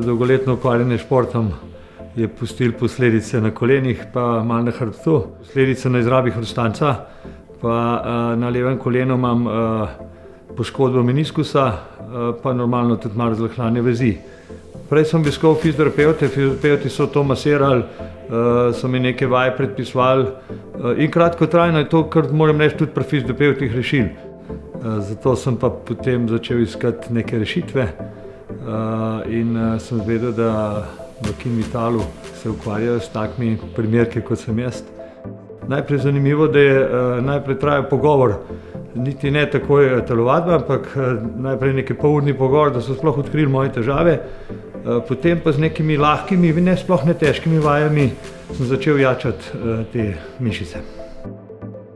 Dolgoletno ukvarjanje s športom je pustilo posledice na kolenih pa malo na hrbtu. Posledice na izrabi hrustanca, pa na levem kolenu imam poškodbo meniskusa, pa normalno tudi malo razlahljane vezi. Prej sem obiskal fizioterapevte, fizioterapevti so to masirali, so mi neke vaje predpisovali in kratkotrajno je to, kar moram reči, tudi pri fizioterapevtih rešili. Zato sem pa potem začel iskati neke rešitve in sem vedel, da v Kinvitalu se ukvarjajo s takimi primerki, kot sem jaz. Najprej zanimivo, da je najprej trajal pogovor, niti ne takoj telovadba, ampak najprej neki polurni pogovor, da so sploh odkrili moje težave, potem pa z nekimi lahkimi, sploh ne težkimi vajami sem začel jačati te mišice.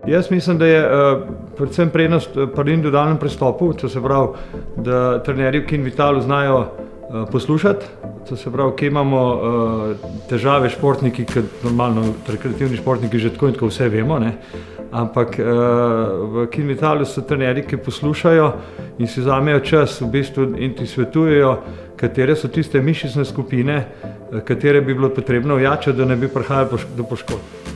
Jaz mislim, da je predvsem prednost pri individualnem pristopu, to se pravi, da trenerji v Kinvitalu znajo poslušati, to se pravi, kje imamo težave športniki, ker normalno rekreativni športniki že tako in tako vse vemo, ne? Ampak v Kinvitalu so trenerji, ki poslušajo in si vzamejo čas v bistvu in ti svetujejo, katere so tiste mišične skupine, katere bi bilo potrebno ojačati, da ne bi prihajalo do poškodb.